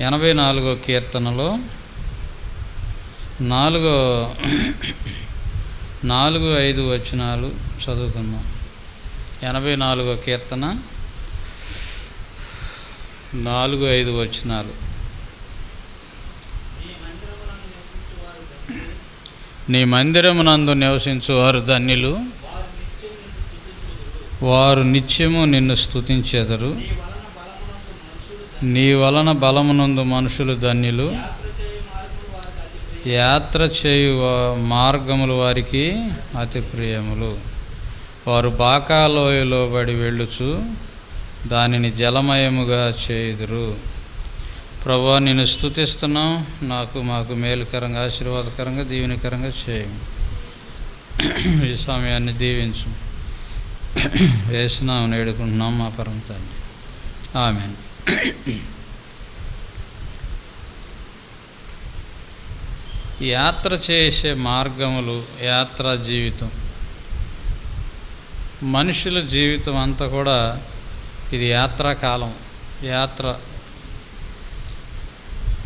84వ కీర్తనలో 4-5 వచనాలు చదువుకుందాం. 84వ కీర్తన 4-5 వచనాలు. నీ మందిరమునందు నివసించువారు ధన్యులు, వారు నిత్యము నిన్ను స్తుతించెదరు. నీ వలన బలమునందు మనుషులు ధన్యులు, యాత్ర చేయు మార్గములు వారికి అతి ప్రియములు. వారు బాకాలోయలో బడి వెళ్ళుచు దానిని జలమయముగా చేయుదురు. ప్రభువా, నిన్ను స్తుతిస్తున్నాం. మాకు మేలుకరంగా, ఆశీర్వాదకరంగా, దీవెనకరంగా చేయము. ఈ సమయాన్ని దీవించు. యేసునామమున వేడుకుంటున్నాం మా పరమ తండ్రి. ఆమేన్. యాత్ర చేసే మార్గములు, యాత్రా జీవితం, మనుషుల జీవితం అంతా కూడా ఇది యాత్రాకాలం. యాత్ర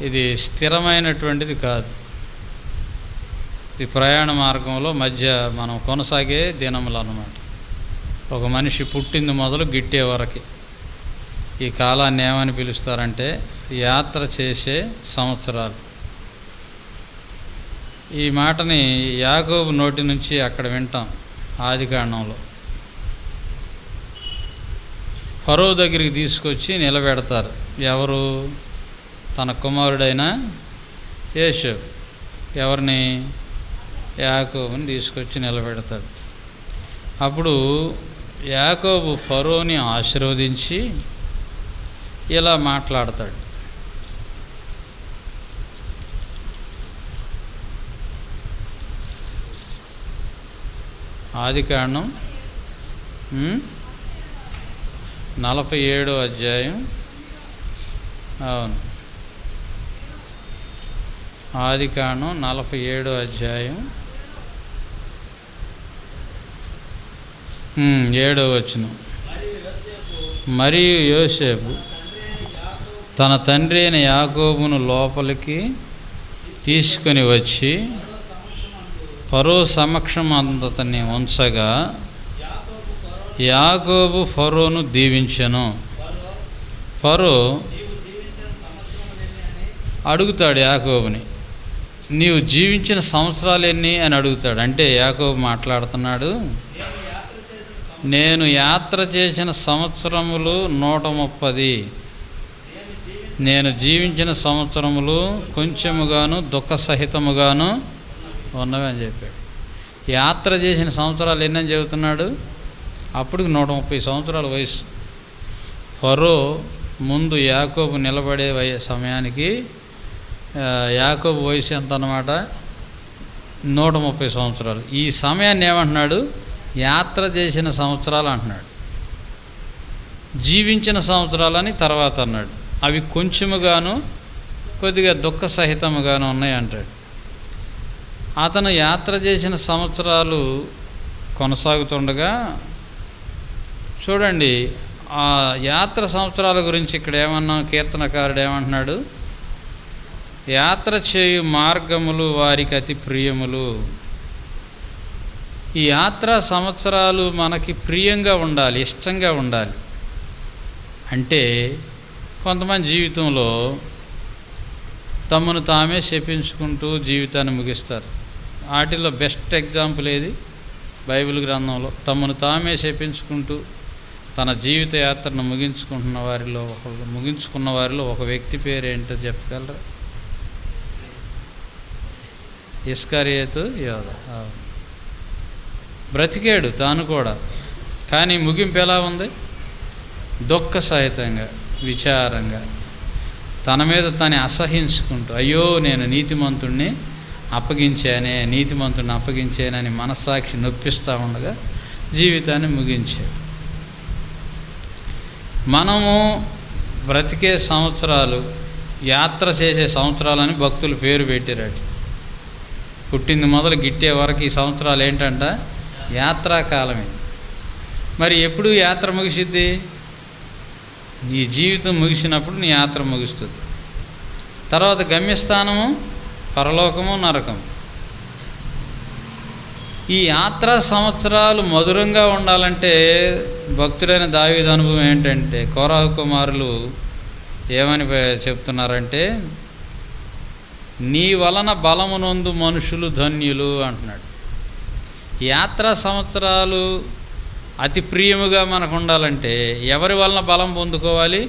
ఇది స్థిరమైనటువంటిది కాదు. ఈ ప్రయాణ మార్గంలో మధ్య మనం కొనసాగే దినములు అన్నమాట. ఒక మనిషి పుట్టింది మొదలు గిట్టే వరకు ఈ కాలాన్ని ఏమని పిలుస్తారంటే యాత్ర చేసే సంవత్సరాలు. ఈ మాటని యాకోబు నోటి నుంచి అక్కడ వింటాం. ఆదికాండంలో ఫరో దగ్గరికి తీసుకొచ్చి నిలబెడతారు. ఎవరు? తన కుమారుడైన యోసేపు. ఎవరిని? యాకోబుని తీసుకొచ్చి నిలబెడతాడు. అప్పుడు యాకోబు ఫరోని ఆశీర్వదించి ఇలా మాట్లాడతాడు. ఆదికాండం 47వ అధ్యాయం. అవును, ఆదికాండం 47వ అధ్యాయం 7వ వచనం. మరియు యోసేపు తన తండ్రి అయిన యాకోబును లోపలికి తీసుకొని వచ్చి ఫరో సమక్షమంతని ఉంచగా యాకోబు ఫరోను దీవించెను. ఫరో అడుగుతాడు యాకోబుని, నీవు జీవించిన సంవత్సరాలు ఎన్ని అని అడుగుతాడు. అంటే యాకోబు మాట్లాడుతున్నాడు, నేను యాత్ర చేసిన సంవత్సరములు 130, నేను జీవించిన సంవత్సరములు కొంచెముగాను దుఃఖసహితముగాను ఉన్నవి అని చెప్పాడు. యాత్ర చేసిన సంవత్సరాలు ఎన్నని చెబుతున్నాడు. అప్పుడు 130 సంవత్సరాల వయసు. ఫరో ముందు యాకోబు నిలబడే సమయానికి యాకోబు వయసు ఎంత అన్నమాట? 130 సంవత్సరాలు. ఈ సమయాన్ని ఏమంటున్నాడు? యాత్ర చేసిన సంవత్సరాలు అంటున్నాడు. జీవించిన సంవత్సరాలని తర్వాత అన్నాడు. అవి కొంచెముగాను కొద్దిగా దుఃఖ సహితముగాను ఉన్నాయి అంటాడు. అతను యాత్ర చేసిన సంవత్సరాలు కొనసాగుతుండగా చూడండి, ఆ యాత్ర సంవత్సరాల గురించి ఇక్కడ ఏమన్నా కీర్తనకారుడు ఏమంటున్నాడు? యాత్ర చేయు మార్గములు వారికి అతి ప్రియములు. ఈ యాత్రా సంవత్సరాలు మనకి ప్రియంగా ఉండాలి, ఇష్టంగా ఉండాలి. అంటే కొంతమంది జీవితంలో తమను తామే శపించుకుంటూ జీవితాన్ని ముగిస్తారు. వాటిల్లో బెస్ట్ ఎగ్జాంపుల్ ఏది? బైబిల్ గ్రంథంలో తమను తామే శపించుకుంటూ తన జీవిత యాత్రను ముగించుకున్న వారిలో ఒక వ్యక్తి పేరు ఏంటో చెప్పగలరా? ఇస్కరియోతు యోధ. బ్రతికాడు తాను కూడా, కానీ ముగింపు ఎలా ఉంది? దుఃఖ సహితంగా, విచారంగా, తన మీద తను అసహించుకుంటూ, అయ్యో నేను నీతిమంతుణ్ణి అప్పగించానని మనస్సాక్షి నొప్పిస్తూ ఉండగా జీవితాన్ని ముగించాడు. మనము బ్రతికే సంవత్సరాలు యాత్ర చేసే సంవత్సరాలని భక్తులు పేరు పెట్టారట. పుట్టింది మొదలు గిట్టే వరకు ఈ సంవత్సరాలు ఏంటంట? యాత్రాకాలమే. మరి ఎప్పుడు యాత్ర ముగిసిద్ది? నీ జీవితం ముగిసినప్పుడు నీ యాత్ర ముగుస్తుంది. తర్వాత గమ్యస్థానము పరలోకము, నరకం. ఈ యాత్రా సంవత్సరాలు మధురంగా ఉండాలంటే భక్తుడైన దావీదు అనుభవం ఏంటంటే, కోరాహు కుమారులు ఏమని చెప్తున్నారంటే, నీ వలన బలమునొందు మనుషులు ధన్యులు అంటున్నాడు. యాత్రా సంవత్సరాలు అతి ప్రియముగా మనకు ఉండాలంటే ఎవరి వలన బలం పొందుకోవాలి?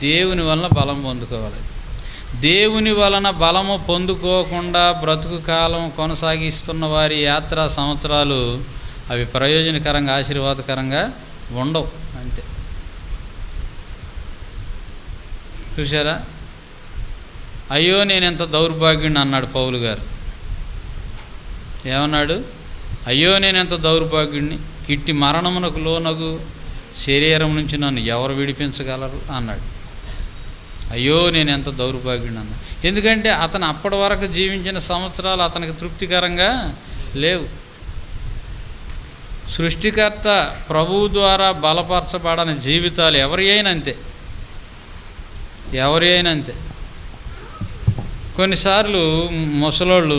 దేవుని వలన బలం పొందుకోవాలి. దేవుని వలన బలము పొందుకోకుండా బ్రతుకు కాలం కొనసాగిస్తున్న వారి యాత్రా సంవత్సరాలు అవి ప్రయోజనకరంగా, ఆశీర్వాదకరంగా ఉండవు. అంతే. చూసారా? అయ్యో నేనెంత దౌర్భాగ్యుడిని అన్నాడు పౌలు గారు. ఏమన్నాడు? అయ్యో నేనెంత దౌర్భాగ్యుడిని, ఇట్టి మరణమునకు లోనగు శరీరం నుంచి నన్ను ఎవరు విడిపించగలరు అన్నాడు. అయ్యో నేనెంత దౌర్భాగ్యుడిని అన్నాడు. ఎందుకంటే అతను అప్పటి వరకు జీవించిన సంవత్సరాలు అతనికి తృప్తికరంగా లేవు. సృష్టికర్త ప్రభువు ద్వారా బలపరచబడని జీవితాలు ఎవరి అయినా అంతే. కొన్నిసార్లు ముసలోళ్ళు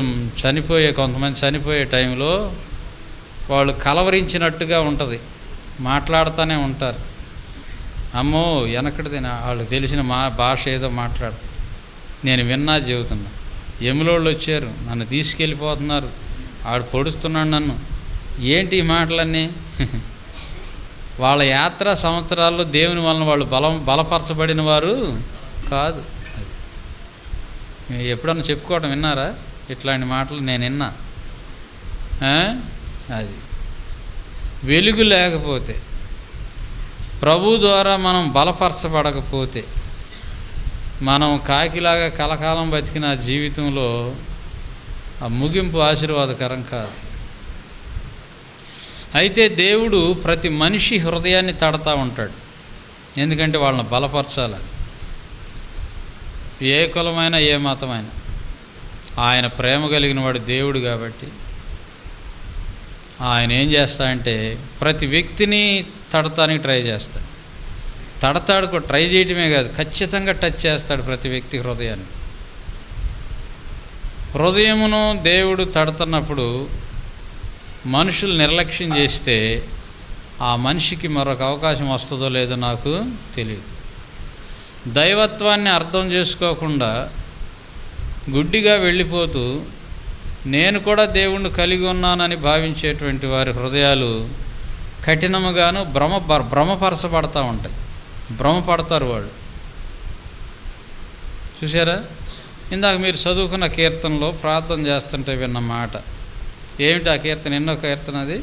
కొంతమంది చనిపోయే టైంలో వాళ్ళు కలవరించినట్టుగా ఉంటుంది, మాట్లాడుతూనే ఉంటారు. అమ్మో వెనకటిది వాళ్ళకి తెలిసిన భాష ఏదో మాట్లాడుతుంది. నేను విన్నా చెబుతున్నా. ఎములోళ్ళు వచ్చారు, నన్ను తీసుకెళ్ళిపోతున్నారు, ఆడు పొడుస్తున్నాడు నన్ను. ఏంటి ఈ మాటలన్నీ? వాళ్ళ యాత్రా సంవత్సరాల్లో దేవుని వలన వాళ్ళు బలపరచబడిన వారు కాదు. ఎప్పుడన్నా చెప్పుకోవటం విన్నారా? ఇట్లాంటి మాటలు నేను విన్నా. అది వెలుగు లేకపోతే, ప్రభు ద్వారా మనం బలపరచబడకపోతే, మనం కాకిలాగా కలకాలం బతికిన జీవితంలో ఆ ముగింపు ఆశీర్వాదకరం కాదు. అయితే దేవుడు ప్రతి మనిషి హృదయాన్ని తడతా ఉంటాడు. ఎందుకంటే వాళ్ళని బలపరచాలని. ఏ కులమైనా ఏ మతమైనా ఆయన ప్రేమ కలిగిన వాడు దేవుడు కాబట్టి ఆయన ఏం చేస్తాడంటే ప్రతి వ్యక్తిని తడతానికి ట్రై చేస్తాడు. తడతాడు, ట్రై చేయటమే కాదు, ఖచ్చితంగా టచ్ చేస్తాడు ప్రతి వ్యక్తి హృదయాన్ని. హృదయమును దేవుడు తడుతున్నప్పుడు మనుషులు నిర్లక్ష్యం చేస్తే ఆ మనిషికి మరొక అవకాశం వస్తుందో లేదో నాకు తెలియదు. దైవత్వాన్ని అర్థం చేసుకోకుండా గుడ్డిగా వెళ్ళిపోతూ నేను కూడా దేవుణ్ణి కలిగి ఉన్నానని భావించేటువంటి వారి హృదయాలు కఠినముగాను భ్రమపరచబడతా ఉంటాయి. భ్రమపడతారు వాళ్ళు. చూసారా? ఇందాక మీరు చదువుకున్న కీర్తనలో ప్రార్థన చేస్తుంటే విన్న మాట ఏమిటి? ఆ కీర్తన ఎన్నో కీర్తన? అది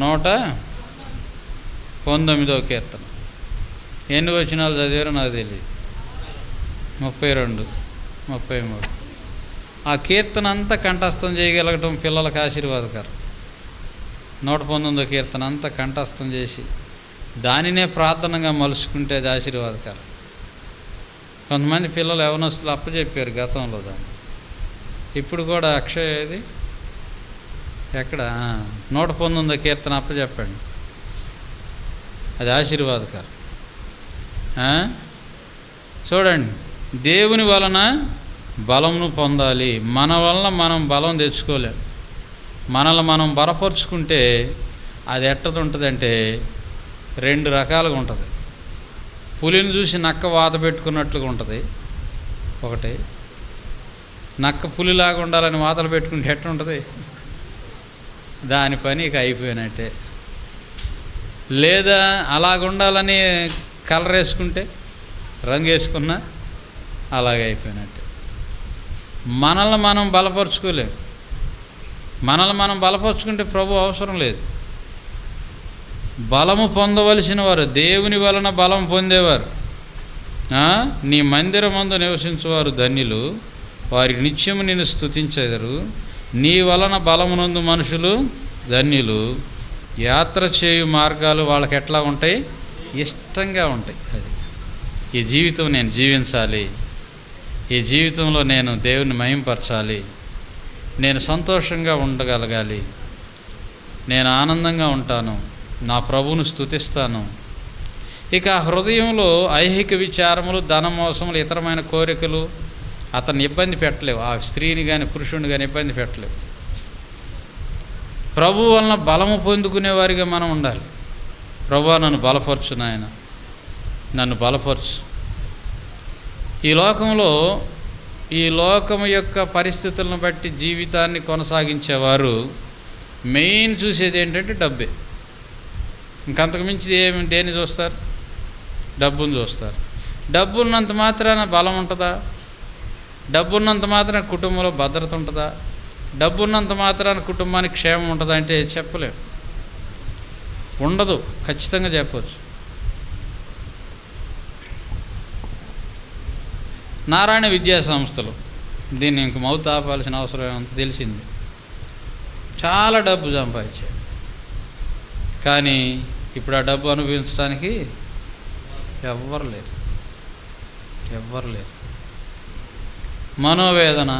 119వ కీర్తన. ఎన్ని వచనాలు చదివారో నాకు తెలియదు. 32, 33. ఆ కీర్తన అంతా కంఠస్థం చేయగలగటం పిల్లలకు ఆశీర్వాదకరం. 119వ కీర్తన అంతా కంఠస్థం చేసి దానినే ప్రార్థనగా మలుచుకుంటే అది ఆశీర్వాదకరం. కొంతమంది పిల్లలు యవనస్తులు అప్పచెప్పారు గతంలో దాన్ని. ఇప్పుడు కూడా అక్షయ ఇది ఎక్కడ 119వ కీర్తన అప్పచెప్పండి, అది ఆశీర్వాదకరం. చూడండి, దేవుని వలన బలంను పొందాలి. మన వలన మనం బలం తెచ్చుకోలేం. మనల్ని మనం బలపరుచుకుంటే అది ఎట్టది ఉంటుందంటే 2 రకాలుగా ఉంటుంది. పులిని చూసి నక్క వాత పెట్టుకున్నట్లుగా ఉంటుంది ఒకటి. నక్క పులిలాగా ఉండాలని వాతలు పెట్టుకుంటే ఎట్ట ఉంటుంది? దాని పని ఇక అయిపోయినట్టే. లేదా అలాగుండాలని కలర్ వేసుకుంటే, రంగు వేసుకున్నా అలాగే అయిపోయినట్టే. మనల్ని మనం బలపరుచుకోలేము. మనల్ని మనం బలపరుచుకుంటే ప్రభు అవసరం లేదు. బలము పొందవలసిన వారు, దేవుని వలన బలం పొందేవారు, నీ మందిరమందు నివసించువారు ధన్యులు, వారి నిత్యము నిన్ను స్తుతించెదరు. నీ వలన బలమునందు మనుషులు ధన్యులు. యాత్ర చేయు మార్గాలు వాళ్ళకి ఎట్లా ఉంటాయి? ఇష్టంగా ఉంటాయి. అది ఈ జీవితం నేను జీవించాలి, ఈ జీవితంలో నేను దేవుని మహింపరచాలి, నేను సంతోషంగా ఉండగలగాలి, నేను ఆనందంగా ఉంటాను, నా ప్రభువును స్తుతిస్తాను. ఇక హృదయంలో ఐహిక విచారములు, ధనమోసములు, ఇతరమైన కోరికలు అతన్ని ఇబ్బంది పెట్టలేవు, ఆ స్త్రీని కానీ పురుషుడిని కానీ ఇబ్బంది పెట్టలేవు. ప్రభు వలన బలము పొందుకునేవారిగా మనం ఉండాలి. ప్రభువా నన్ను బలపరచు నాయన, నన్ను బలపరచు. ఈ లోకంలో ఈ లోకం యొక్క పరిస్థితులను బట్టి జీవితాన్ని కొనసాగించేవారు మెయిన్ చూసేది ఏంటంటే డబ్బే. ఇంకంతకు మించి దేన్ని చూస్తారు? డబ్బును చూస్తారు. డబ్బు ఉన్నంత మాత్రాన బలం ఉంటుందా? డబ్బు ఉన్నంత మాత్రాన కుటుంబంలో భద్రత ఉంటుందా? డబ్బు ఉన్నంత మాత్రాన కుటుంబానికి క్షేమం ఉంటుందా అంటే చెప్పలేము, ఉండదు. ఖచ్చితంగా చెప్పవచ్చు. నారాయణ విద్యా సంస్థలు, దీన్ని ఇంక మౌత్ ఆపాల్సిన అవసరం ఏమంత తెలిసింది. చాలా డబ్బు సంపాదించాడు, కానీ ఇప్పుడు ఆ డబ్బు అనుభవించడానికి ఎవ్వరు లేరు. మనోవేదన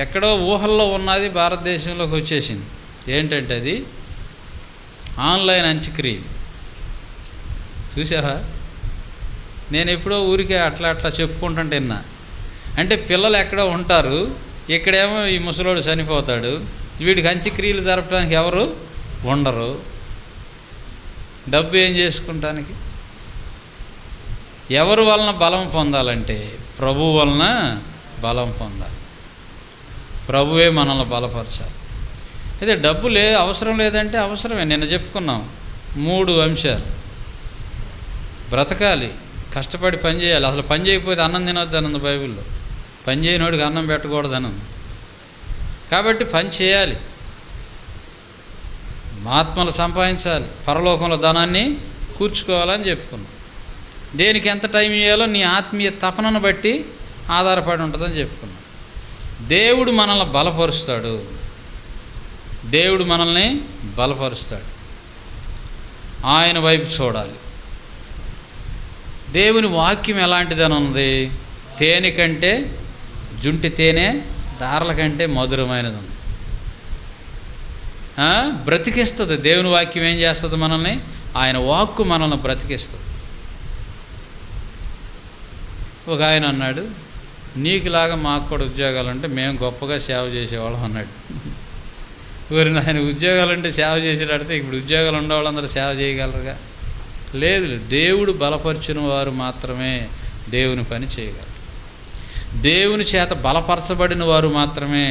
ఎక్కడో ఊహల్లో ఉన్నది భారతదేశంలోకి వచ్చేసింది. ఏంటంటే అది ఆన్లైన్ అంత్యక్రియలు. చూసావా? నేను ఎప్పుడో ఊరికే అట్లా చెప్పుకుంటుంటే విన్నా. అంటే పిల్లలు ఎక్కడో ఉంటారు, ఇక్కడేమో ఈ ముసలోడు చనిపోతాడు, వీడికి అంత్యక్రియలు జరపడానికి ఎవరు ఉండరు. డబ్బు ఏం చేసుకుంటానికి? ఎవరి వలన బలం పొందాలంటే ప్రభువు వలన బలం పొందాలి. ప్రభువే మనల్ని బలపరచాలి. అయితే డబ్బు అవసరం లేదంటే అవసరమే. నిన్న చెప్పుకున్నాం 3 అంశాలు. బ్రతకాలి, కష్టపడి పని చేయాలి. అసలు పని చేయకపోతే అన్నం తినొద్దు అన్నది బైబిల్లో. పని చేయనోడికి అన్నం పెట్టకూడదు అన్నది. కాబట్టి పని చేయాలి, ఆత్మలు సంపాదించాలి, పరలోకంలో ధనాన్ని కూర్చుకోవాలని చెప్పుకున్నాం. దేనికి ఎంత టైం ఇవ్వాలో నీ ఆత్మీయ తపనను బట్టి ఆధారపడి ఉంటుందని చెప్పుకున్నాం. దేవుడు మనల్ని బలపరుస్తాడు. దేవుడు మనల్ని బలపరుస్తాడు. ఆయన వైపు చూడాలి. దేవుని వాక్యం ఎలాంటిదని ఉంది? తేనె కంటే, జుంటి తేనె దారల కంటే మధురమైనది ఉంది. బ్రతికిస్తుంది. దేవుని వాక్యం ఏం చేస్తుంది? మనల్ని, ఆయన వాక్కు మనల్ని బ్రతికిస్తుంది. ఒక ఆయన అన్నాడు, నీకులాగా మాకు కూడా ఉద్యోగాలంటే మేము గొప్పగా సేవ చేసేవాళ్ళం అన్నాడు. ఊరి ఆయన ఉద్యోగాలంటే సేవ చేసేటడితే ఇప్పుడు ఉద్యోగాలు ఉండేవాళ్ళందరూ సేవ చేయగలరుగా? లేదు. దేవుడు బలపరిచిన వారు మాత్రమే దేవుని పని చేయగలరు. దేవుని చేత బలపరచబడిన వారు మాత్రమే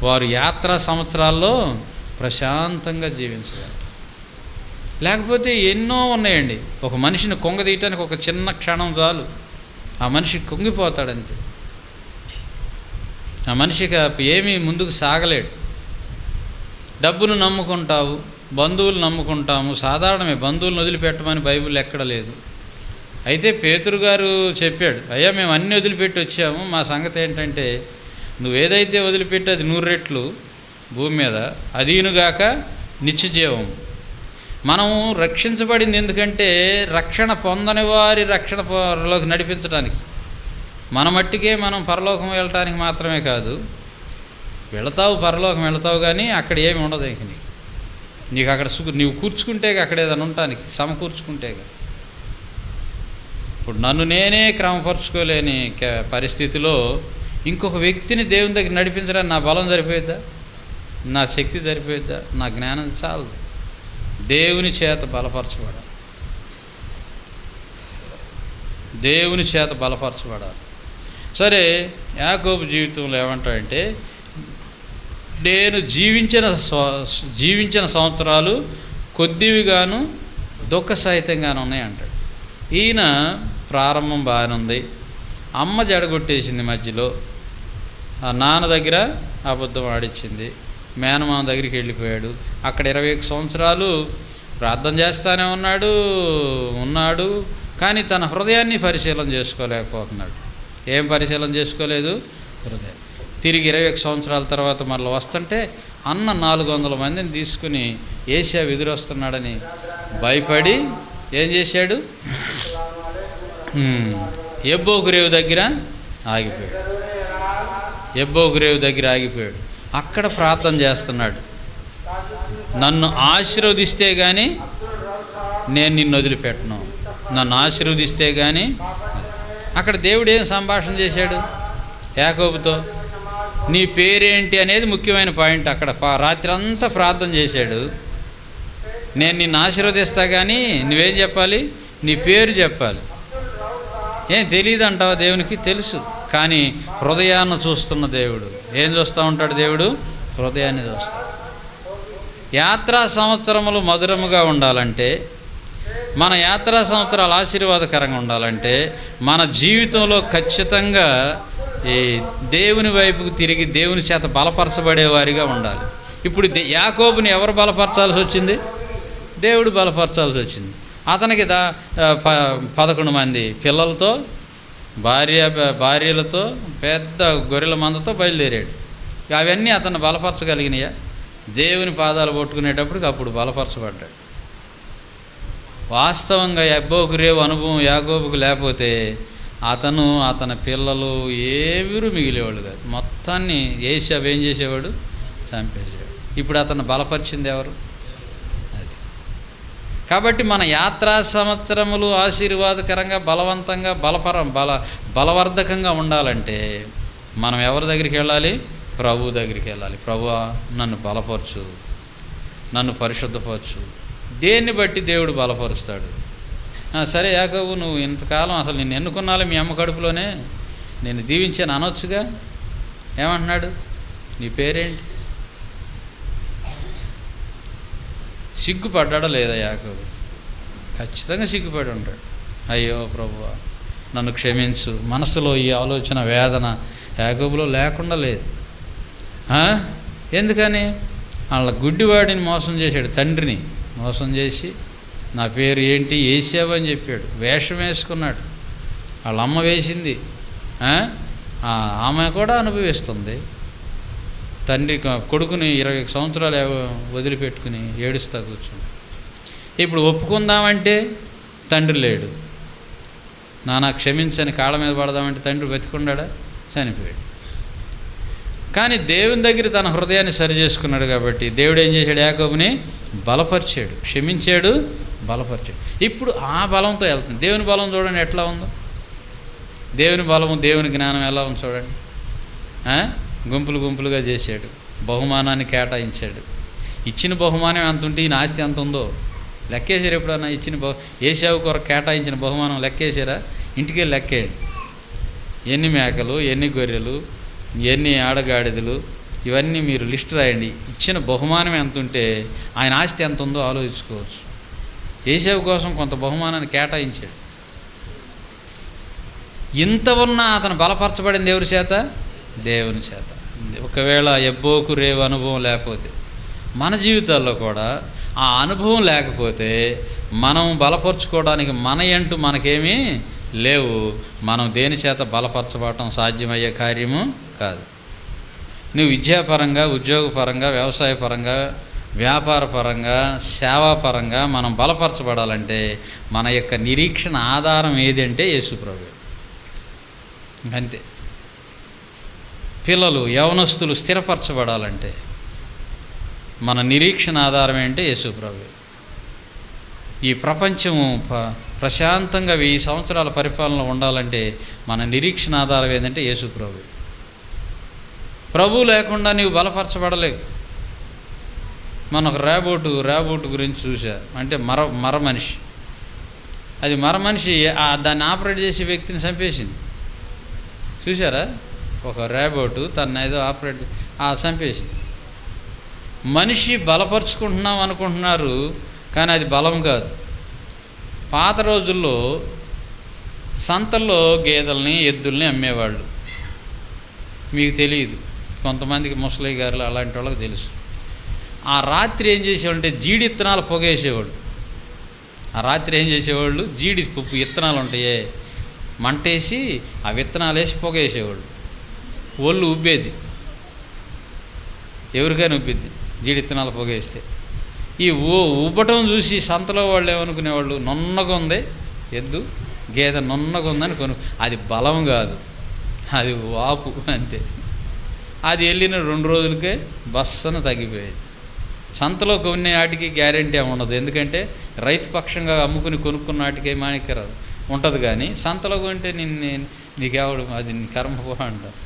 వారు యాత్రా సంవత్సరాల్లో ప్రశాంతంగా జీవించగలరు. లేకపోతే ఎన్నో ఉన్నాయండి. ఒక మనిషిని కొంగదీయటానికి ఒక చిన్న క్షణం చాలు, ఆ మనిషి కుంగిపోతాడంతే. ఆ మనిషికి ఏమీ ముందుకు సాగలేడు. డబ్బును నమ్ముకుంటావు, బంధువులు నమ్ముకుంటాము. సాధారణమే, బంధువులను వదిలిపెట్టమని బైబిల్ ఎక్కడ లేదు. అయితే పేతురు గారు చెప్పాడు, అయ్యా మేము అన్నీ వదిలిపెట్టి వచ్చాము, మా సంగతి ఏంటంటే నువ్వేదైతే వదిలిపెట్టి అది 100 రెట్లు భూమి మీద, అదీనుగాక నిత్యజీవం. మనము రక్షించబడింది ఎందుకంటే రక్షణ పొందని వారి రక్షణలోకి నడిపించడానికి. మన మట్టికే మనం పరలోకం వెళ్ళటానికి మాత్రమే కాదు. వెళతావు, పరలోకం వెళతావు, కానీ అక్కడ ఏమి ఉండదు. ఇంక నీకు అక్కడ నీవు కూర్చుకుంటే అక్కడ ఏదైనా ఉండటానికి సమకూర్చుకుంటేగా. ఇప్పుడు నన్ను నేనే క్రమపరుచుకోలేని పరిస్థితిలో ఇంకొక వ్యక్తిని దేవుని దగ్గర నడిపించడానికి నా బలం సరిపోయిద్దా? నా శక్తి సరిపోయిద్దా? నా జ్ఞానం చాలదు. దేవుని చేత బలపరచబడాలి. దేవుని చేత బలపరచబడాలి. సరే, యాకోబు జీవితంలో ఏమంటాడంటే, నేను జీవించిన సంవత్సరాలు కొద్దివిగాను దుఃఖ సహితంగాను ఉన్నాయి అంటాడు. ఈయన ప్రారంభం బాగానే ఉంది. అమ్మ జడగొట్టేసింది మధ్యలో, ఆ నాన్న దగ్గర అబద్ధం ఆడిచ్చింది, మేనమామ దగ్గరికి వెళ్ళిపోయాడు. అక్కడ 21 సంవత్సరాలు ప్రార్థన చేస్తానే ఉన్నాడు, కానీ తన హృదయాన్ని పరిశీలన చేసుకోలేకపోతున్నాడు. ఏం పరిశీలన చేసుకోలేదు? హృదయం. తిరిగి 21 సంవత్సరాల తర్వాత మళ్ళీ వస్తుంటే అన్న 400 మందిని తీసుకుని ఏశావు ఎదురొస్తున్నాడని భయపడి ఏం చేశాడు? ఎబ్బోగురేవు దగ్గర ఆగిపోయాడు. అక్కడ ప్రార్థన చేస్తున్నాడు, నన్ను ఆశీర్వదిస్తే కానీ నేను నిన్ను వదిలిపెట్టను, నన్ను ఆశీర్వదిస్తే కానీ. అక్కడ దేవుడు ఏం సంభాషణ చేశాడు యాకోబుతో? నీ పేరేంటి అనేది ముఖ్యమైన పాయింట్. అక్కడ రాత్రి అంతా ప్రార్థన చేశాడు. నేను నిన్ను ఆశీర్వదిస్తా, కానీ నువ్వేం చెప్పాలి? నీ పేరు చెప్పాలి. ఏం తెలియదు అంటావా? దేవునికి తెలుసు. కానీ హృదయాన్ని చూస్తున్న దేవుడు. ఏం చూస్తూ ఉంటాడు దేవుడు? హృదయాన్ని చూస్తాడు. యాత్రా సంవత్సరములు మధురముగా ఉండాలంటే, మన యాత్రా సంవత్సరాలు ఆశీర్వాదకరంగా ఉండాలంటే, మన జీవితంలో ఖచ్చితంగా ఈ దేవుని వైపుకు తిరిగి దేవుని చేత బలపరచబడేవారిగా ఉండాలి. ఇప్పుడు యాకోబుని ఎవరు బలపరచాల్సి వచ్చింది? దేవుడు బలపరచాల్సి వచ్చింది. అతనికి 11 మంది పిల్లలతో, భార్యలతో, పెద్ద గొర్రెల మందతో బయలుదేరాడు. అవన్నీ అతను బలపరచగలిగినాయా? దేవుని పాదాలు పట్టుకునేటప్పటికి అప్పుడు బలపరచబడ్డాడు. వాస్తవంగా యబ్బోకు రేవు అనుభవం యాకోబుకు లేకపోతే అతని పిల్లలు ఎవరు మిగిలేవాళ్ళు కాదు. మొత్తాన్ని ఏసావు ఏం చేసేవాడు? చంపేసేవాడు. ఇప్పుడు అతను బలపరిచింది ఎవరు? అది. కాబట్టి మన యాత్రా సంవత్సరములు ఆశీర్వాదకరంగా, బలవంతంగా, బలవర్ధకంగా ఉండాలంటే మనం ఎవరి దగ్గరికి వెళ్ళాలి? ప్రభు దగ్గరికి వెళ్ళాలి. ప్రభువా, నన్ను బలపరచు, నన్ను పరిశుద్ధపరచు. దేన్ని బట్టి దేవుడు బలపరుస్తాడు? సరే యాకోబు, నువ్వు ఇంతకాలం అసలు నిన్ను ఎన్నుకున్నాలే మీ అమ్మ కడుపులోనే, నేను దీవించాను అనొచ్చుగా. ఏమంటున్నాడు? నీ పేరేంటి? సిగ్గుపడ్డాడా లేదా యాకోబు? ఖచ్చితంగా సిగ్గుపడి ఉంటాడు. అయ్యో ప్రభువా, నన్ను క్షమించు. మనసులో ఈ ఆలోచన, వేదన యాకోబులో లేకుండా లేదు. ఎందుకని? వాళ్ళ గుడ్డివాడిని మోసం చేశాడు. తండ్రిని మోసం చేసి నా పేరు ఏంటి? ఏసావు అని చెప్పాడు. వేషం వేసుకున్నాడు. వాళ్ళ అమ్మ వేసింది. ఆమె కూడా అనుభవిస్తుంది. తండ్రి కొడుకుని 20 సంవత్సరాలు వదిలిపెట్టుకుని ఏడుస్తా కూర్చుంది. ఇప్పుడు ఒప్పుకుందామంటే తండ్రి లేడు. నాన్న క్షమించని కాళ్ళ మీద పడదామంటే తండ్రి బతికున్నాడా? చనిపోయాడు. కానీ దేవుని దగ్గర తన హృదయాన్ని సరి చేసుకున్నాడు కాబట్టి దేవుడు ఏం చేశాడు? యాకోబుని బలపరిచాడు, క్షమించాడు, బలపరిచాడు. ఇప్పుడు ఆ బలంతో వెళ్తుంది. దేవుని బలం చూడండి ఎట్లా ఉందో. దేవుని బలము, దేవుని జ్ఞానం ఎలా ఉంది చూడండి. గుంపులు గుంపులుగా చేశాడు. బహుమానాన్ని కేటాయించాడు. ఇచ్చిన బహుమానం ఎంత ఉంటే ఈయన ఆస్తి ఎంత ఉందో లెక్కేశారు. ఎప్పుడన్నా ఇచ్చిన ఏసావు కొరకు కేటాయించిన బహుమానం లెక్కేశారా? ఇంటికి లెక్కేయండి. ఎన్ని మేకలు, ఎన్ని గొర్రెలు, ఎన్ని ఆడగాడిదలు, ఇవన్నీ మీరు లిస్ట్ రాయండి. ఇచ్చిన బహుమానం ఎంత ఉంటే ఆయన ఆస్తి ఎంత ఉందో ఆలోచించుకోవచ్చు. ఏసావు కోసం కొంత బహుమానాన్ని కేటాయించాడు. ఇంత ఉన్నా అతను బలపరచబడింది ఎవరి చేత? దేవుని చేత. ఒకవేళ యబ్బోకు రేవు అనుభవం లేకపోతే, మన జీవితాల్లో కూడా ఆ అనుభవం లేకపోతే మనం బలపరుచుకోవడానికి అంటూ మనకేమీ లేవు. మనం దేని చేత బలపరచబడటం సాధ్యమయ్యే కార్యము కాదు. నువ్వు విద్యాపరంగా, ఉద్యోగపరంగా, వ్యవసాయపరంగా, వ్యాపారపరంగా, సేవాపరంగా మనం బలపరచబడాలంటే మన యొక్క నిరీక్షణ ఆధారం ఏదంటే యేసు ప్రభువే. అంతే. పిల్లలు, యవనస్తులు స్థిరపరచబడాలంటే మన నిరీక్షణ ఆధారం ఏంటంటే యేసు ప్రభువే. ఈ ప్రపంచము ప్రశాంతంగా 1000 సంవత్సరాల పరిపాలన ఉండాలంటే మన నిరీక్షణ ఆధారం ఏంటంటే యేసు ప్రభువే. ప్రభువు లేకుండా నీవు బలపరచబడలేవు. మనకు ర్యాబోటు గురించి చూసా. అంటే మర మనిషి. అది మర మనిషి దాన్ని ఆపరేట్ చేసే వ్యక్తిని చంపేసింది. చూసారా? ఒక ర్యాబోటు తను ఏదో ఆపరేట్ చంపేసింది. మనిషి బలపరుచుకుంటున్నాం అనుకుంటున్నారు, కానీ అది బలం కాదు. పాత రోజుల్లో సంతల్లో గేదెల్ని, ఎద్దుల్ని అమ్మేవాళ్ళు. మీకు తెలియదు, కొంతమందికి ముసలి గారులు అలాంటి వాళ్ళకి తెలుసు. ఆ రాత్రి ఏం చేసేవాళ్ళు అంటే జీడి ఇత్తనాలు పొగేసేవాడు. ఆ రాత్రి ఏం చేసేవాళ్ళు? జీడి పప్పు విత్తనాలు ఉంటాయే, మంటేసి ఆ విత్తనాలు వేసి పొగేసేవాళ్ళు. ఒళ్ళు ఉబ్బేది, ఎవరికైనా ఉబ్బిద్ది జీడి విత్తనాలు పొగేస్తే. ఈ ఉబ్బటం చూసి సంతలో వాళ్ళు ఏమనుకునేవాళ్ళు? నున్నగా ఉంది ఎద్దు, గేదె నున్నగా ఉందని అది బలం కాదు, అది వాపు అంతే. అది వెళ్ళిన 2 రోజులకే బస్సన తగ్గిపోయేది. సంతలో కొన్ని వాటికి గ్యారెంటీ ఉండదు. ఎందుకంటే రైతు పక్షంగా అమ్ముకుని కొనుక్కున్న వాటికి మాణిక్యరాదు. ఉంటుంది, కానీ సంతలో కొంటే నీకెవడు అది కర్మ పో అంటారు.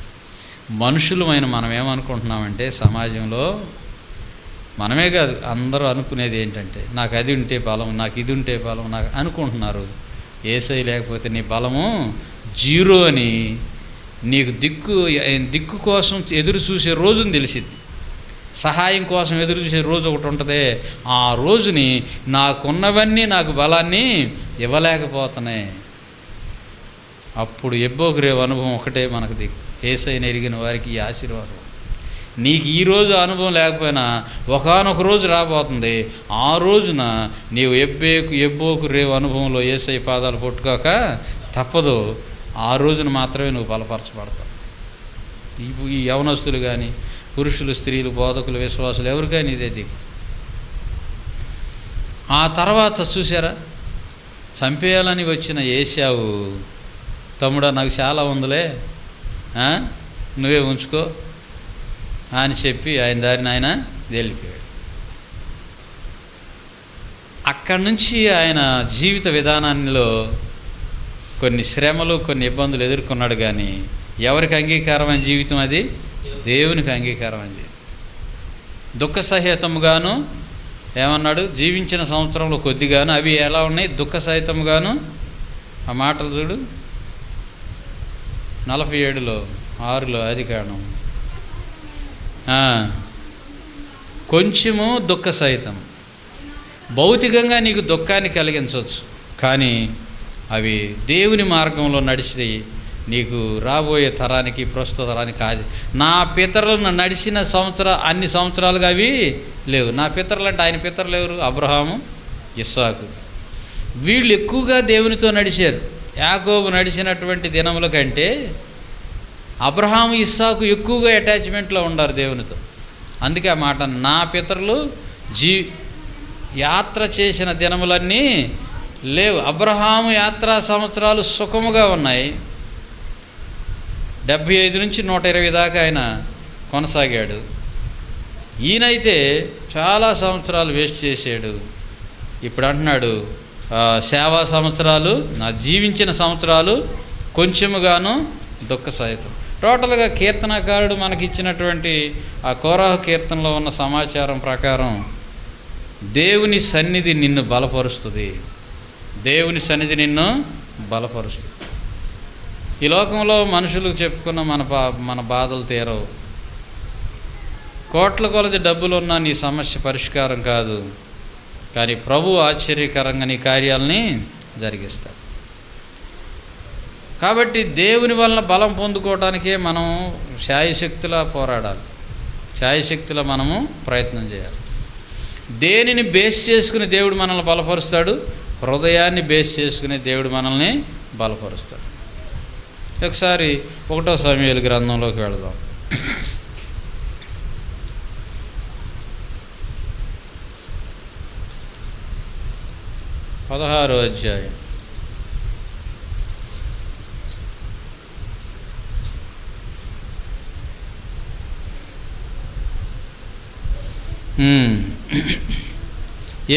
మనుషులమైన మనం ఏమనుకుంటున్నామంటే సమాజంలో మనమే కాదు అందరూ అనుకునేది ఏంటంటే నాకు అది ఉంటే బలం, నాకు ఇది ఉంటే బలం, నాకు అనుకుంటున్నారు. యేసయ్య లేకపోతే నీ బలము జీరో అని నీకు దిక్కు కోసం ఎదురు చూసే రోజుని తెలిసిద్ది. సహాయం కోసం ఎదురు చూసే రోజు ఒకటి ఉంటుంది. ఆ రోజుని నాకున్నవన్నీ నాకు బలాన్ని ఇవ్వలేకపోతున్నాయి. అప్పుడు ఎబ్బోకు రేవు అనుభవం ఒకటే మనకు దిక్కు. యేసయ్యను ఎరిగిన వారికి ఈ ఆశీర్వాదం. నీకు ఈరోజు అనుభవం లేకపోయినా ఒకానొక రోజు రాబోతుంది. ఆ రోజున నీవు ఎబ్బోకు రేవు అనుభవంలో యేసయ్య పాదాలు పట్టుకోక తప్పదు. ఆ రోజున మాత్రమే నువ్వు బలపరచబడతావు. ఈ యవనస్తులు కానీ పురుషులు, స్త్రీలు, బోధకులు, విశ్వాసులు ఎవరికైనా ఇదే దిక్కు. ఆ తర్వాత చూసారా, చంపేయాలని వచ్చిన ఏశావు, తమ్ముడా నాకు చాలా ఉందిలే, నువ్వే ఉంచుకో అని చెప్పి ఆయన దారిని ఆయన వెళ్ళిపోయాడు. అక్కడి నుంచి ఆయన జీవిత విధానాల్లో కొన్ని శ్రమలు, కొన్ని ఇబ్బందులు ఎదుర్కొన్నాడు. కానీ ఎవరికి అంగీకారమైన జీవితం అది? దేవునికి అంగీకారమైన జీవితం. దుఃఖ సహితముగాను ఏమన్నాడు? జీవించిన సంవత్సరంలో కొద్దిగాను అవి ఎలా ఉన్నాయి? దుఃఖ సహితముగాను. ఆ మాటలు చూడు 47:6 అది కారణం. కొంచెము దుఃఖ సహితం. భౌతికంగా నీకు దుఃఖాన్ని కలిగించవచ్చు, కానీ అవి దేవుని మార్గంలో నడిచి నీకు రాబోయే తరానికి, ప్రస్తుత తరానికి కాదు. నా పితరులను నడిచిన అన్ని సంవత్సరాలుగా అవి లేవు. నా పితరులు అంటే ఆయన పితరులు ఎవరు? అబ్రహాము, ఇస్సాకు. వీళ్ళు ఎక్కువగా దేవునితో నడిచారు. యాకోబు నడిచినటువంటి దినముల కంటే అబ్రహాము, ఇస్సాకు ఎక్కువగా అటాచ్మెంట్లో ఉన్నారు దేవునితో. అందుకే ఆ మాట, నా పితరులు యాత్ర చేసిన దినములన్నీ లేవు. అబ్రహాము యాత్రా సంవత్సరాలు సుఖముగా ఉన్నాయి. 75 నుంచి 120 దాకా ఆయన కొనసాగాడు. ఈయనైతే చాలా సంవత్సరాలు వేస్ట్ చేశాడు. ఇప్పుడు అంటున్నాడు, సేవా సంవత్సరాలు, నా జీవించిన సంవత్సరాలు కొంచెముగాను దుఃఖ సహితం. టోటల్గా కీర్తనకారుడు మనకిచ్చినటువంటి ఆ కోరాహు కీర్తనలో ఉన్న సమాచారం ప్రకారం దేవుని సన్నిధి నిన్ను బలపరుస్తుంది. దేవుని సన్నిధి నిన్ను బలపరుస్తుంది. ఈ లోకంలో మనుషులకు చెప్పుకున్న మన బాధలు తీరవు. కోట్ల కొలది డబ్బులున్నా నీ సమస్య పరిష్కారం కాదు. కానీ ప్రభువు ఆశ్చర్యకరంగా నీ కార్యాలని జరిగిస్తాడు. కాబట్టి దేవుని వలన బలం పొందుకోవడానికే మనం శాయశక్తిలా పోరాడాలి. శాయశక్తిలా మనము ప్రయత్నం చేయాలి. దేనిని బేస్ చేసుకుని దేవుడు మనల్ని బలపరుస్తాడు? హృదయాన్ని బేస్ చేసుకుని దేవుడు మనల్ని బలపరుస్తాడు. ఒకసారి 1 సమూయేలు గ్రంథంలోకి వెళదాం. 16వ అధ్యాయం.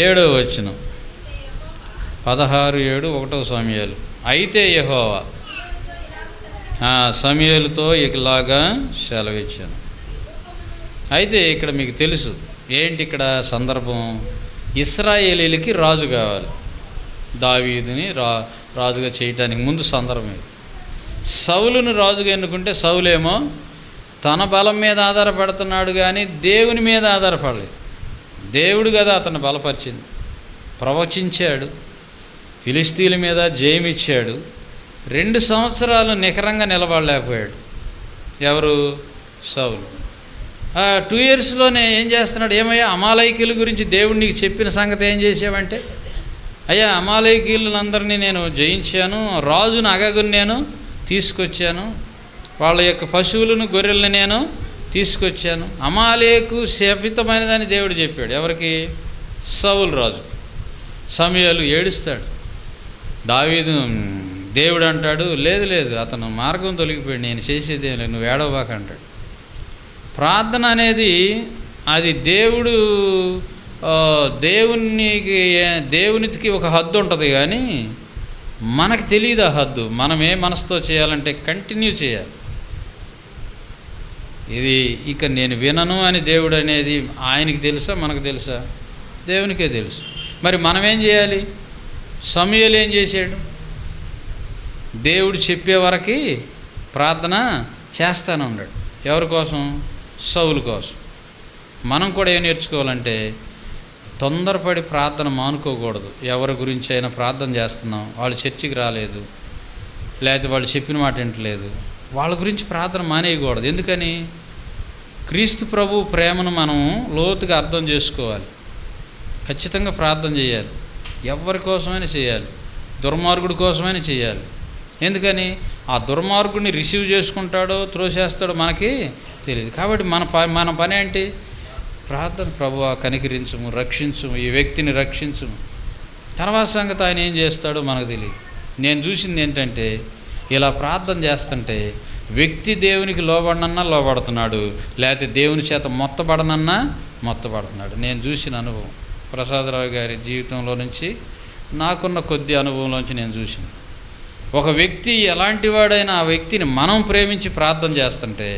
ఏడవ వచనం. 16:7 1 సమూయేలు. అయితే యెహోవా సమూయేలుతో ఇలాగా సెలవిచ్చాను. అయితే ఇక్కడ మీకు తెలుసు ఏంటి ఇక్కడ సందర్భం? ఇశ్రాయేలీలకి రాజు కావాలి. దావీదుని రాజుగా చేయటానికి ముందు సందర్భం ఇది. సౌలును రాజుగా ఎన్నుకుంటే సౌలేమో తన బలం మీద ఆధారపడుతున్నాడు, కానీ దేవుని మీద ఆధారపడలేదు. దేవుడు కదా అతను బలపరిచింది. ప్రవచించాడు, ఫిలిస్తీన్ల మీద జయమిచ్చాడు. 2 సంవత్సరాలు నికరంగా నిలబడలేకపోయాడు. ఎవరు? సౌలు. 2 ఇయర్స్లోనే ఏం చేస్తున్నాడు? ఏమయ్యా, అమాలయకీయుల గురించి దేవుడు నీకు చెప్పిన సంగతి ఏం చేసావంటే, అయ్యా అమాలయకీయులందరినీ నేను జయించాను, రాజును అగగుని నేను తీసుకొచ్చాను, వాళ్ళ యొక్క పశువులను, గొర్రెలను నేను తీసుకొచ్చాను. అమాలేకు శపితమైనదని దేవుడు చెప్పాడు. ఎవరికి? సౌలు రాజు. సమూయేలు ఏడుస్తాడు. దావీదు దేవుడు అంటాడు, లేదు లేదు అతను మార్గం తొలగిపోయాడు, నేను చేసేదేం లేదు, నువ్వు ఏడవబాక అంటాడు. ప్రార్థన అనేది అది దేవునికి ఒక హద్దు ఉంటుంది, కానీ మనకు తెలియదు ఆ హద్దు. మనం ఏ మనసుతో చేయాలంటే కంటిన్యూ చేయాలి. ఇది ఇక నేను వినను అని దేవుడు అనేది ఆయనకి తెలుసా, మనకు తెలుసా? దేవునికే తెలుసు. మరి మనం ఏం చేయాలి? సమూయేలు ఏం చేశాడు? దేవుడు చెప్పే వరకు ప్రార్థన చేస్తానే ఉన్నాడు. ఎవరి కోసం? సౌలు కోసం. మనం కూడా ఏం నేర్చుకోవాలంటే తొందరపడి ప్రార్థన మానుకోకూడదు. ఎవరి గురించి అయినా ప్రార్థన చేస్తున్నాం, వాళ్ళు చర్చికి రాలేదు, లేకపోతే వాళ్ళు చెప్పిన మాట వింటలేదు, వాళ్ళ గురించి ప్రార్థన మానేయకూడదు. ఎందుకని? క్రీస్తు ప్రభు ప్రేమను మనం లోతుగా అర్థం చేసుకోవాలి. ఖచ్చితంగా ప్రార్థన చేయాలి. ఎవరి కోసమైనా చేయాలి, దుర్మార్గుడి కోసమైనా చేయాలి. ఎందుకని? ఆ దుర్మార్గుడిని రిసీవ్ చేసుకుంటాడో త్రోసేస్తాడో మనకి తెలియదు. కాబట్టి మన పని ఏంటి? ప్రార్థన. ప్రభువా కనికరించుము, రక్షించుము, ఈ వ్యక్తిని రక్షించుము. తర్వాత సంగతి ఆయన ఏం చేస్తాడో మనకు తెలియదు. నేను చూసింది ఏంటంటే, ఇలా ప్రార్థన చేస్తుంటే వ్యక్తి దేవునికి లోబడనన్నా లోబడుతున్నాడు, లేకపోతే దేవుని చేత మొత్తబడనన్నా మొత్తబడుతున్నాడు. నేను చూసిన అనుభవం ప్రసాదరావు గారి జీవితంలో నుంచి, నాకున్న కొద్ది అనుభవంలోంచి నేను చూసిన. ఒక వ్యక్తి ఎలాంటి వాడైనా ఆ వ్యక్తిని మనం ప్రేమించి ప్రార్థన చేస్తుంటే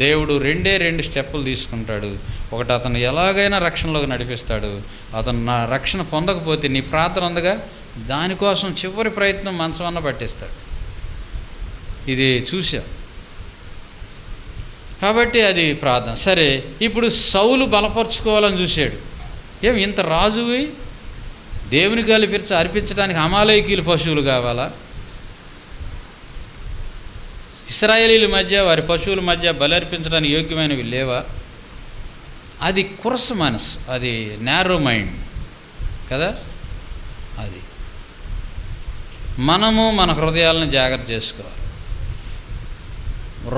దేవుడు రెండు స్టెప్పులు తీసుకుంటాడు. ఒకటి, అతను ఎలాగైనా రక్షణలోకి నడిపిస్తాడు. అతను నా రక్షణ పొందకపోతే నీ ప్రార్థన ఉందిగా, దానికోసం చివరి ప్రయత్నం మనసమన్నా పట్టిస్తాడు. ఇది చూసా. కాబట్టి అది ప్రార్థన. సరే, ఇప్పుడు సౌలు బలపరుచుకోవాలని చూశాడు. ఇంత రాజువి దేవునికి అర్పించడానికి అమాలేకీయుల పశువులు కావాలా? ఇశ్రాయేలీల మధ్య, వారి పశువుల మధ్య బలి అర్పించడానికి యోగ్యమైనవి లేవా? అది కురస మనసు, అది నేరో మైండ్ కదా. అది మనము మన హృదయాలను జాగ్రత్త చేసుకోవాలి.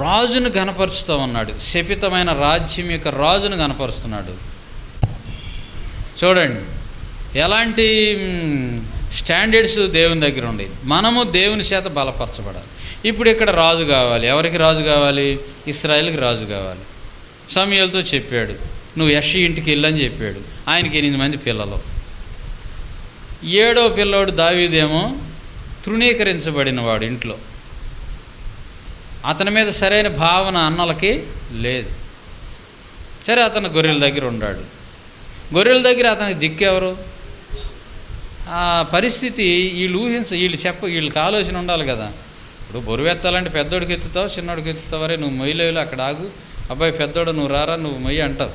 రాజును ఘనపరుస్తూ ఉన్నాడు. శపితమైన రాజ్యం యొక్క రాజును ఘనపరుస్తున్నాడు. చూడండి ఎలాంటి స్టాండర్డ్స్ దేవుని దగ్గర ఉండేది. మనము దేవుని చేత బలపరచబడాలి. ఇప్పుడు ఇక్కడ రాజు కావాలి. ఎవరికి రాజు కావాలి? ఇశ్రాయేలుకి రాజు కావాలి. సమూయేలుతో చెప్పాడు, నువ్వు యెష్షయి ఇంటికి వెళ్ళని చెప్పాడు. ఆయనకి 8 మంది పిల్లలు. 7వ పిల్లోడు దావీదేమో తృణీకరించబడిన వాడు ఇంట్లో. అతని మీద సరైన భావన అన్నలకి లేదు. సరే, అతను గొర్రెల దగ్గర ఉన్నాడు. గొర్రెల దగ్గర అతనికి దిక్కెవరు? ఆ పరిస్థితి వీళ్ళకి ఆలోచన ఉండాలి కదా. ఇప్పుడు బరువు ఎత్తాలంటే పెద్దోడికి ఎత్తుతావు, చిన్నోడికి ఎత్తుతావరే, నువ్వు మొయ్యలేవులు అక్కడ ఆగు, అబ్బాయి పెద్దోడు నువ్వు రారా, నువ్వు మొయ్యి అంటావు.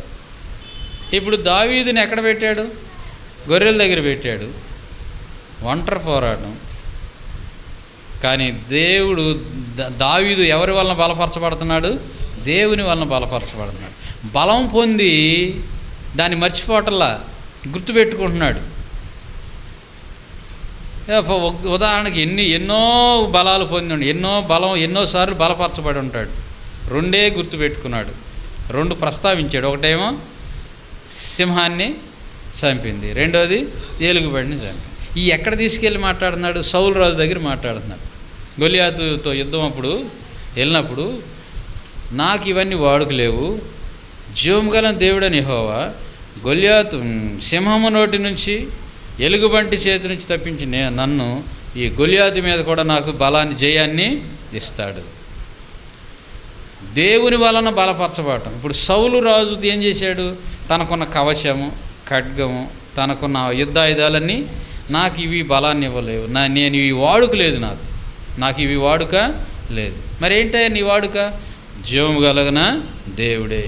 ఇప్పుడు దావీదుని ఎక్కడ పెట్టాడు? గొర్రెల దగ్గర పెట్టాడు. ఒంటరి పోరాటం. కానీ దేవుడు దావీదు ఎవరి వలన బలపరచబడుతున్నాడు? దేవుని వలన బలపరచబడుతున్నాడు. బలం పొంది దాన్ని మర్చిపోవటంలా గుర్తుపెట్టుకుంటున్నాడు. ఉదాహరణకి ఎన్నో బలాలు పొంది ఎన్నోసార్లు బలపరచబడి ఉంటాడు. 2 గుర్తుపెట్టుకున్నాడు, 2 ప్రస్తావించాడు. ఒకటేమో సింహాన్ని చంపింది, రెండోది ఏలుగుబడిని చంపింది. ఈ ఎక్కడ తీసుకెళ్ళి మాట్లాడుతున్నాడు? సౌలు రాజు దగ్గర మాట్లాడుతున్నాడు. గొలియాతుతో యుద్ధం అప్పుడు వెళ్ళినప్పుడు, నాకు ఇవన్నీ వాడుకలేవు, జీవముగల దేవుడని యెహోవా గొలియాతు సింహము నోటి నుంచి, ఎలుగుబంటి చేతి నుంచి తప్పించి నన్ను ఈ గొలియాతు మీద కూడా నాకు బలాన్ని, జయాన్ని ఇస్తాడు. దేవుని వలన బలపరచబడటం. ఇప్పుడు సౌలు రాజు ఏం చేశాడు? తనకున్న కవచము, ఖడ్గము, తనకున్న యుద్ధాయుధాలన్నీ, నాకు ఇవి బలాన్ని ఇవ్వలేవు, నేను ఇవి వాడుక లేదు, నాకు ఇవి వాడుక లేదు. మరి ఏంటయ్యా నీ వాడుక? జీవము కలిగిన దేవుడే.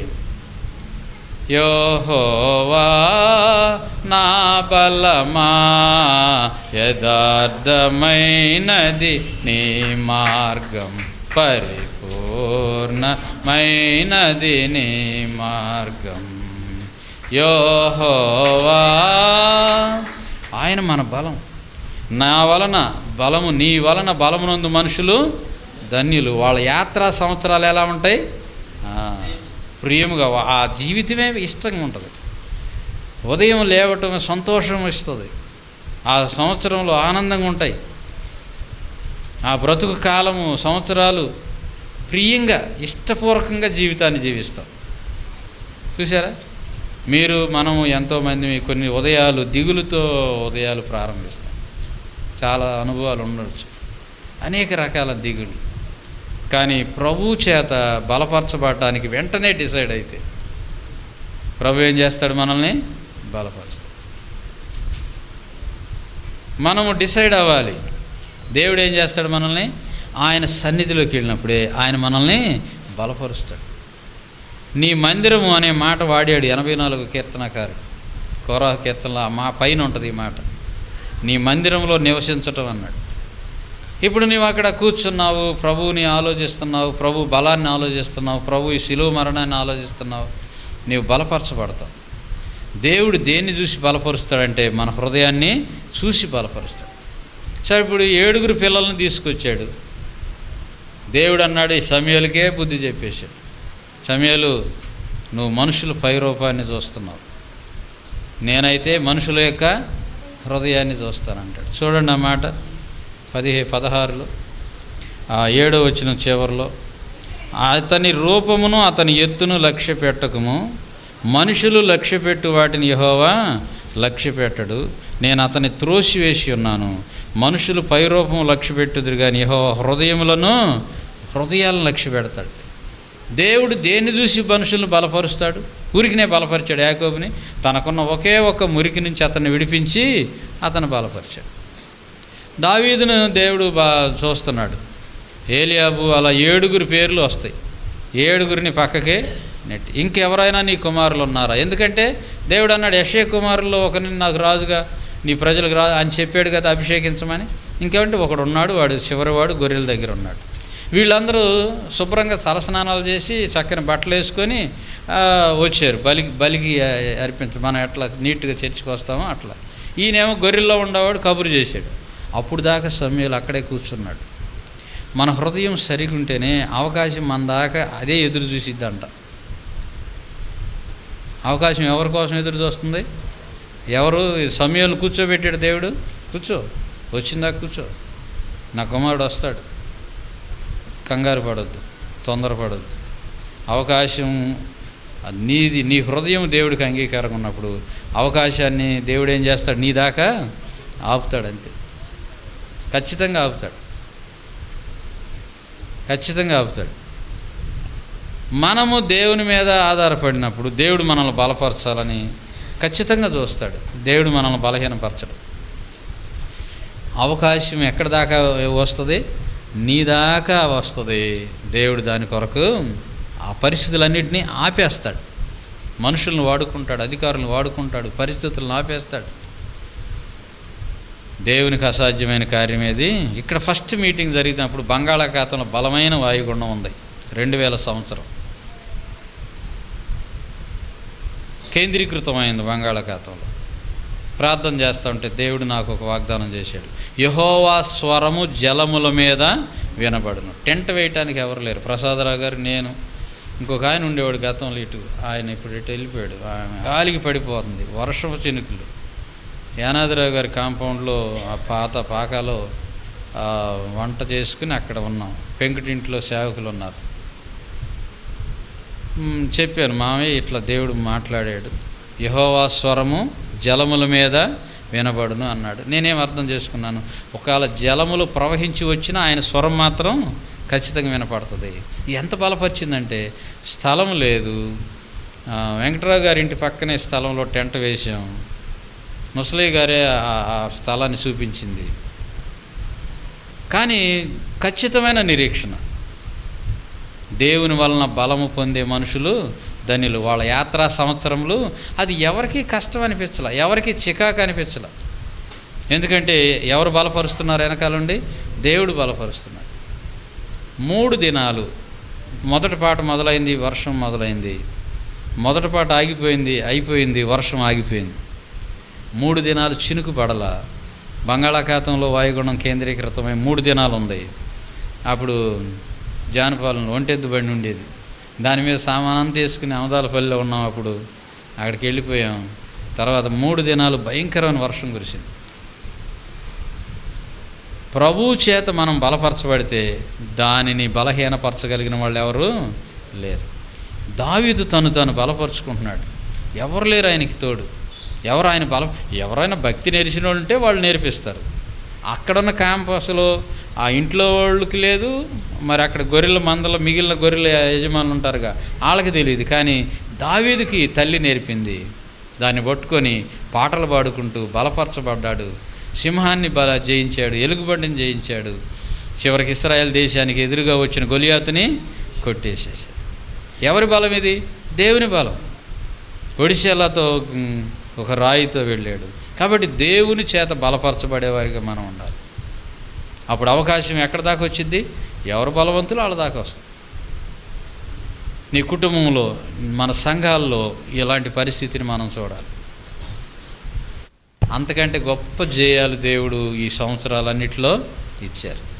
యెహోవా నా బలమా, యథార్థమైనది నీ మార్గం, పరిపూర్ణమైనది నీ మార్గం. యెహోవా ఆయన మన బలం. నా వలన బలము, నీ వలన బలమునందు మనుషులు ధన్యులు. వాళ్ళ యాత్రా సంవత్సరాలు ఎలా ఉంటాయి? ప్రియముగా, ఆ జీవితమే ఇష్టంగా ఉంటుంది. ఉదయం లేవటం సంతోషం ఇస్తుంది. ఆ సంవత్సరంలో ఆనందంగా ఉంటాయి. ఆ బ్రతుకు కాలము, సంవత్సరాలు ప్రియంగా, ఇష్టపూర్వకంగా జీవితాన్ని జీవిస్తాం. చూసారా? మనము ఎంతోమంది కొన్ని ఉదయాలు దిగులుతో ఉదయాలు ప్రారంభిస్తాం. చాలా అనుభవాలు ఉండవచ్చు, అనేక రకాల దిగులు. కానీ ప్రభు చేత బలపరచబడటానికి వెంటనే డిసైడ్ అయితే ప్రభు ఏం చేస్తాడు? మనల్ని బలపరుస్తాడు. మనము డిసైడ్ అవ్వాలి. దేవుడు ఏం చేస్తాడు? మనల్ని ఆయన సన్నిధిలోకి వెళ్ళినప్పుడే ఆయన మనల్ని బలపరుస్తాడు. నీ మందిరము అనే మాట వాడాడు 84 కీర్తనకారుడు. కోరాహు కీర్తనలో మా పైన ఉంటుంది ఈ మాట, నీ మందిరంలో నివసించటం అన్నాడు. ఇప్పుడు నీవు అక్కడ కూర్చున్నావు, ప్రభువుని ఆలోచిస్తున్నావు, ప్రభు బలాన్ని ఆలోచిస్తున్నావు, ప్రభు ఈ శిలువ మరణాన్ని ఆలోచిస్తున్నావు, నీవు బలపరచబడతావు. దేవుడు దేన్ని చూసి బలపరుస్తాడంటే మన హృదయాన్ని చూసి బలపరుస్తాడు. సరే, ఇప్పుడు 7 పిల్లల్ని తీసుకొచ్చాడు దేవుడు. అన్నాడు, ఈ సమూయేలుకే బుద్ధి చెప్పేశాడు, సమూయేలు నువ్వు మనుషుల పైరూపాన్ని చూస్తున్నావు, నేనైతే మనుషుల యొక్క హృదయాన్ని చూస్తానంటాడు. చూడండి ఆ మాట 16లో 7వ వచనం చివరిలో, అతని రూపమును అతని ఎత్తును లక్ష్య పెట్టకము, మనుషులు లక్ష్యపెట్టు వాటిని యెహోవా లక్ష్యపెట్టడు, నేను అతని త్రోసివేసి ఉన్నాను. మనుషులు పైరూపము లక్ష్యపెట్టుదురు కానీ యెహోవా హృదయాలను లక్ష్య పెడతాడు. దేవుడు దేన్ని చూసి మనుషులను బలపరుస్తాడు? ఊరికినే బలపరిచాడు యాకోబుని. తనకున్న ఒకే ఒక్క మురికి నుంచి అతన్ని విడిపించి అతను బలపరిచాడు. దావీదును దేవుడు చూస్తున్నాడు. ఏలియాబు అలా 7 పేర్లు వస్తాయి. 7 పక్కకే నెట్టి, ఇంకెవరైనా నీ కుమారులు ఉన్నారా? ఎందుకంటే దేవుడు అన్నాడు, యెషయా కుమారుల్లో ఒకరిని నాకు రాజుగా నీ ప్రజలకు రాజు అని చెప్పాడు కదా అభిషేకించమని. ఇంకేమంటే ఒకడు ఉన్నాడు, వాడు చివరివాడు గొర్రెల దగ్గర ఉన్నాడు. వీళ్ళందరూ శుభ్రంగా తలస్నానాలు చేసి చక్కని బట్టలు వేసుకొని వచ్చారు బలికి అర్పించు. మనం ఎట్లా నీట్గా చర్చికి వస్తామో అట్లా. ఈయనేమో గొర్రెల్లో ఉండేవాడు కబురు చేశాడు. అప్పుడు దాకా సమూయేలు అక్కడే కూర్చున్నాడు. మన హృదయం సరిగా ఉంటేనే అవకాశం మన దాకా అదే ఎదురు చూసిద్దంట. అవకాశం ఎవరి కోసం ఎదురు చూస్తుంది? ఎవరు? సమూయేలును కూర్చోబెట్టాడు దేవుడు. కూర్చో, వచ్చిందా కూర్చో, నా కుమారుడు వస్తాడు, కంగారు పడొద్దు, తొందరపడొద్దు. అవకాశం నీది, నీ హృదయం దేవుడికి అంగీకారంగా ఉన్నప్పుడు అవకాశాన్ని దేవుడు ఏం చేస్తాడు? నీ దాకా ఆపుతాడు. అంతే, ఖచ్చితంగా ఆపుతాడు, ఖచ్చితంగా ఆపుతాడు. మనము దేవుని మీద ఆధారపడినప్పుడు దేవుడు మనల్ని బలపరచాలని ఖచ్చితంగా చూస్తాడు. దేవుడు మనల్ని బలహీనపరచడు. అవకాశం ఎక్కడి దాకా వస్తుంది? నీ దాకా వస్తుంది. దేవుడు దాని కొరకు ఆ పరిస్థితులన్నింటినీ ఆపేస్తాడు. మనుషులను వాడుకుంటాడు, అధికారులను వాడుకుంటాడు, పరిస్థితులను ఆపేస్తాడు. దేవునికి అసాధ్యమైన కార్యం ఏది? ఇక్కడ ఫస్ట్ మీటింగ్ జరిగినప్పుడు బంగాళాఖాతంలో బలమైన వాయుగుండం ఉంది. 2000 సంవత్సరం కేంద్రీకృతమైంది బంగాళాఖాతంలో. ప్రార్థన చేస్తూ ఉంటే దేవుడు నాకు ఒక వాగ్దానం చేశాడు, యెహోవా స్వరము జలముల మీద వినబడును. టెంట్ వేయటానికి ఎవరు లేరు. ప్రసాదరావు గారు, నేను, ఇంకొక ఆయన ఉండేవాడు గతంలో. ఆయన ఇప్పుడు ఇటు వెళ్ళిపోయాడు. గాలికి పడిపోతుంది, వర్షపు చినుకులు. యానాదిరావు గారి కాంపౌండ్లో ఆ పాత పాకాలో వంట చేసుకుని అక్కడ ఉన్నాం. పెంకుటింట్లో సేవకులు ఉన్నారు. చెప్పాను, మామయ్య ఇట్లా దేవుడు మాట్లాడాడు, యెహోవా స్వరము జలముల మీద వినబడును అన్నాడు. నేనేం అర్థం చేసుకున్నాను? ఒకవేళ జలములు ప్రవహించి వచ్చినా ఆయన స్వరం మాత్రం ఖచ్చితంగా వినపడుతుంది. ఎంత బలపరిచిందంటే స్థలం లేదు. వెంకటరావు గారి ఇంటి పక్కనే స్థలంలో టెంట్ వేసాం. ముసలి గారే ఆ స్థలాన్ని చూపించింది. కానీ ఖచ్చితమైన నిరీక్షణ, దేవుని వలన బలము పొందే మనుషులు ధన్యులు. వాళ్ళ యాత్రా సంవత్సరములు అది ఎవరికి కష్టం అనిపించలే, ఎవరికి చికాకు అనిపించలే. ఎందుకంటే ఎవరు బలపరుస్తున్నారు? వెనకాలండి దేవుడు బలపరుస్తున్నాడు. 3 దినాలు మొదటి పాట మొదలైంది, వర్షం మొదలైంది. మొదటి పాట ఆగిపోయింది, అయిపోయింది, వర్షం ఆగిపోయింది. 3 దినాలు చినుకు పడల. బంగాళాఖాతంలో వాయుగుండం కేంద్రీకృతమై 3 దినాలు ఉంది. అప్పుడు జానపాలెంలో ఒంటెద్దు బండి ఉండేది, దాని మీద సామానంతా తీసుకుని అమదాలపల్లిలో ఉన్నాం. అప్పుడు అక్కడికి వెళ్ళిపోయాం. తర్వాత 3 దినాలు భయంకరమైన వర్షం కురిసింది. ప్రభువు చేత మనం బలపరచబడితే దానిని బలహీనపరచగలిగిన వాళ్ళు ఎవరు లేరు. దావీదు తను బలపరుచుకుంటున్నాడు. ఎవరు లేరు ఆయనకి తోడు. ఎవరైనా భక్తి నేర్చిన వాళ్ళు ఉంటే వాళ్ళు నేర్పిస్తారు. అక్కడున్న క్యాంపస్లో ఆ ఇంట్లో వాళ్ళకి లేదు, మరి అక్కడ గొర్రెల మందల మిగిలిన గొర్రెల యజమానులు ఉంటారుగా, వాళ్ళకి తెలియదు. కానీ దావీదుకి తల్లి నేర్పింది. దాన్ని పట్టుకొని పాటలు పాడుకుంటూ బలపరచబడ్డాడు. సింహాన్ని జయించాడు, ఎలుగుబంటిని జయించాడు. చివరికి ఇశ్రాయేల్ దేశానికి ఎదురుగా వచ్చిన గొలియాతుని కొట్టేసేసాడు. ఎవరి బలం ఇది? దేవుని బలం. ఒడిశలతో ఒక రాయితో వెళ్ళాడు. కాబట్టి దేవుని చేత బలపరచబడేవారిగా మనం ఉండాలి. అప్పుడు అవకాశం ఎక్కడ దాకా వచ్చింది? ఎవరు బలవంతులు వాళ్ళ దాకా వస్తుంది. నీ కుటుంబంలో, మన సంఘాల్లో ఇలాంటి పరిస్థితిని మనం చూడాలి. అంతకంటే గొప్ప జయాలు దేవుడు ఈ సంవత్సరాలన్నిటిలో ఇచ్చారు.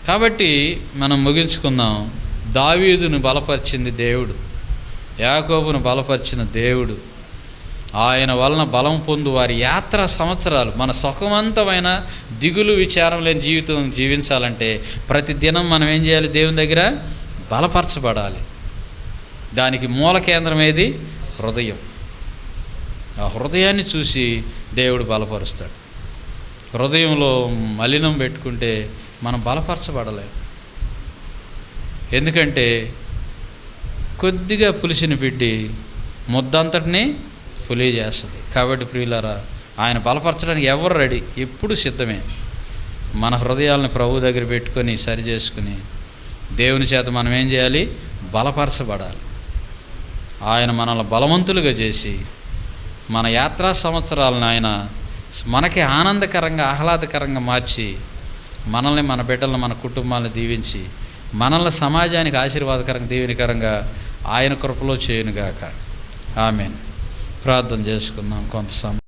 కాబట్టి మనం ముగించుకుందాం. దావీదును బలపరిచింది దేవుడు, యాకోబును బలపరిచిన దేవుడు. ఆయన వలన బలం పొందు వారి యాత్ర సంవత్సరాలు, మన సుఖవంతమైన దిగులు విచారం లేని జీవితం జీవించాలంటే ప్రతి దినం మనం ఏం చేయాలి? దేవుని దగ్గర బలపరచబడాలి. దానికి మూల కేంద్రం ఏది? హృదయం. ఆ హృదయాన్ని చూసి దేవుడు బలపరుస్తాడు. హృదయంలో మలినం పెట్టుకుంటే మనం బలపరచబడలేము. ఎందుకంటే కొద్దిగా పులిసిన పిండి ముద్దంతటిని పులి చేస్తుంది. కాబట్టి ప్రియులారా, ఆయన బలపరచడానికి ఎవరు రెడీ? ఎప్పుడు సిద్ధమే. మన హృదయాలను ప్రభు దగ్గర పెట్టుకొని సరి చేసుకుని దేవుని చేత మనం ఏం చేయాలి? బలపరచబడాలి. ఆయన మనల్ని బలవంతులుగా చేసి మన యాత్రా సంవత్సరాలను ఆయన మనకి ఆనందకరంగా, ఆహ్లాదకరంగా మార్చి మనల్ని, మన బిడ్డలను, మన కుటుంబాలను దీవించి మనల్ని సమాజానికి ఆశీర్వాదకరంగా, దీవెనకరంగా ఆయన కృపలో చేయునుగాక. ఆమేన్. ప్రార్థన చేసుకుందాం కొంత సమయం.